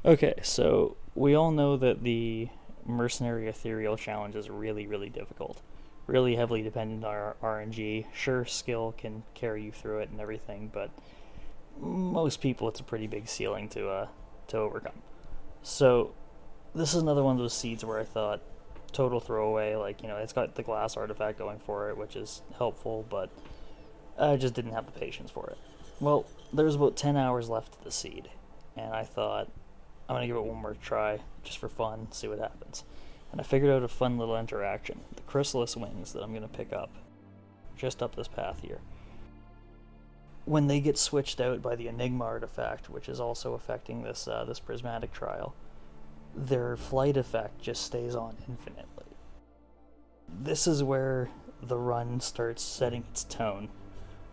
Okay, so we all know that the Mercenary Ethereal challenge is really, really difficult. Really heavily dependent on our RNG. Sure, skill can carry you through it and everything, but most people it's a pretty big ceiling to overcome. So this is another one of those seeds where I thought total throwaway. Like, it's got the glass artifact going for it, which is helpful, but I just didn't have the patience for it. Well, there's about 10 hours left of the seed, and I thought I'm gonna give it one more try just for fun, see what happens. And I figured out a fun little interaction: the chrysalis wings that I'm gonna pick up just up this path here. When they get switched out by the Enigma artifact, which is also affecting this prismatic trial, their flight effect just stays on infinitely. This is where the run starts setting its tone,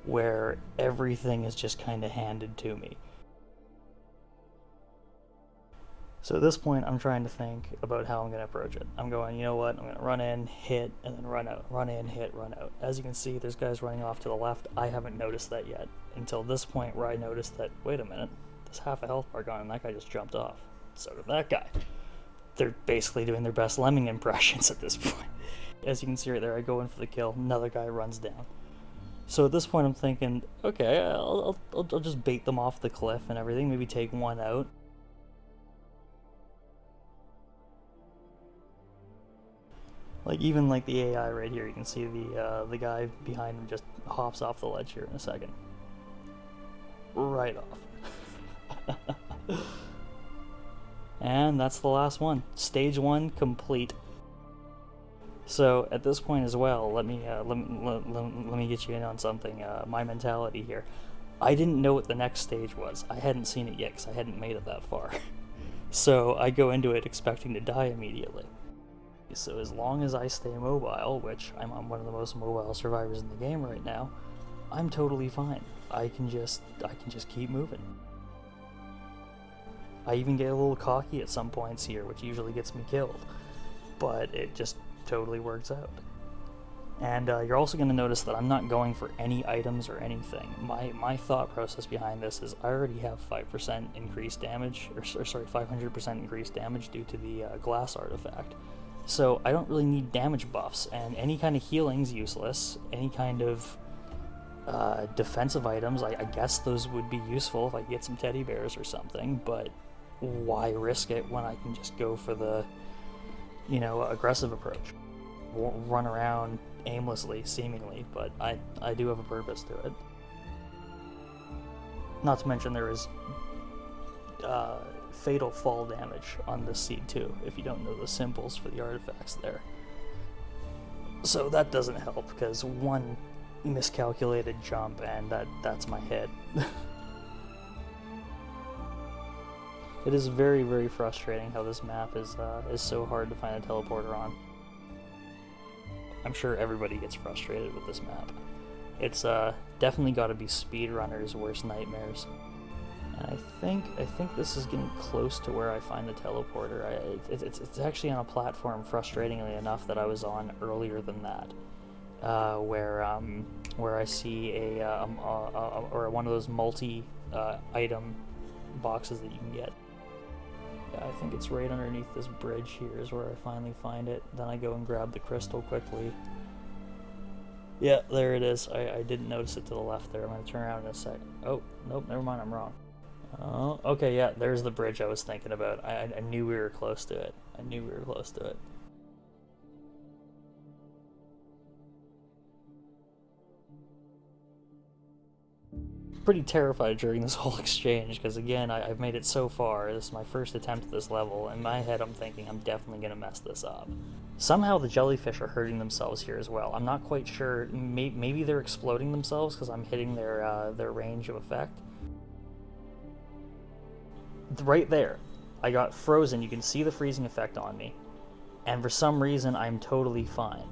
where everything is just kind of handed to me. So at this point, I'm trying to think about how I'm going to approach it. I'm going, you know what, I'm going to run in, hit, and then run out. Run in, hit, run out. As you can see, there's guys running off to the left. I haven't noticed that yet, until this point where I noticed that, wait a minute, there's half a health bar gone, and that guy just jumped off. So did that guy. They're basically doing their best lemming impressions at this point. As you can see right there, I go in for the kill, another guy runs down. So at this point, I'm thinking, okay, I'll just bait them off the cliff and everything, maybe take one out. Like, even like the AI right here, you can see the guy behind him just hops off the ledge here in a second. Right off. And that's the last one. Stage 1 complete. So at this point as well, let me get you in on something. My mentality here. I didn't know what the next stage was. I hadn't seen it yet because I hadn't made it that far. So I go into it expecting to die immediately. So as long as I stay mobile, which I'm one of the most mobile survivors in the game right now, I'm totally fine. I can just keep moving. I even get a little cocky at some points here, which usually gets me killed, but it just totally works out. And you're also going to notice that I'm not going for any items or anything. My thought process behind this is I already have 5% increased damage, or sorry, 500% increased damage due to the glass artifact. So I don't really need damage buffs, and any kind of healing's useless. Any kind of defensive items, I guess those would be useful if I get some teddy bears or something, but why risk it when I can just go for the, aggressive approach? Won't run around aimlessly, seemingly, but I do have a purpose to it. Not to mention there is fatal fall damage on this seed too, if you don't know the symbols for the artifacts there. So that doesn't help, because one miscalculated jump and that's my head. It is very, very frustrating how this map is so hard to find a teleporter on. I'm sure everybody gets frustrated with this map. It's definitely got to be speedrunners' worst nightmares. And I think this is getting close to where I find the teleporter. It's actually on a platform, frustratingly enough, that I was on earlier than that, where I see or one of those multi item boxes that you can get. Yeah, I think it's right underneath this bridge here is where I finally find it. Then I go and grab the crystal quickly. Yeah, there it is. I didn't notice it to the left there. I'm going to turn around in a sec. Oh, nope, never mind, I'm wrong. Oh, okay, yeah, there's the bridge I was thinking about. I knew we were close to it. Pretty terrified during this whole exchange, because again, I've made it so far. This is my first attempt at this level. In my head, I'm thinking I'm definitely going to mess this up. Somehow the jellyfish are hurting themselves here as well. I'm not quite sure. Maybe they're exploding themselves because I'm hitting their range of effect. Right there, I got frozen. You can see the freezing effect on me, and for some reason I'm totally fine.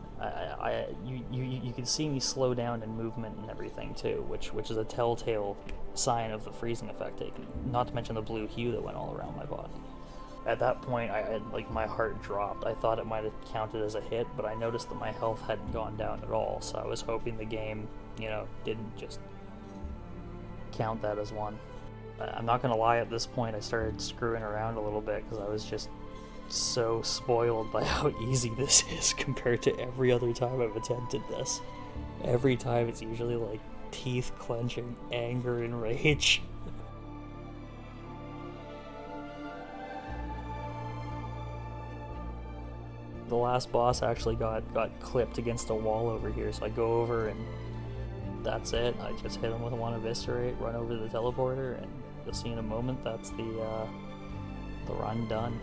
You can see me slow down in movement and everything too, which is a telltale sign of the freezing effect taking. Not to mention the blue hue that went all around my body. At that point, my heart dropped. I thought it might have counted as a hit, but I noticed that my health hadn't gone down at all. So I was hoping the game, didn't just count that as one. I'm not gonna lie, at this point I started screwing around a little bit because I was just so spoiled by how easy this is compared to every other time I've attempted this. Every time it's usually like teeth clenching, anger, and rage. The last boss actually got clipped against a wall over here, so I go over and that's it. I just hit him with one eviscerate, run over to the teleporter, and you'll see in a moment that's the run done.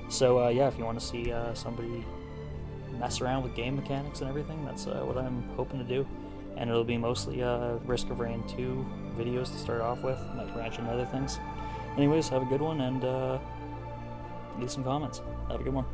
So yeah, if you want to see somebody mess around with game mechanics and everything, that's what I'm hoping to do. And it'll be mostly Risk of Rain 2 videos to start off with. Might branch into other things. Anyways, have a good one and leave some comments. Have a good one.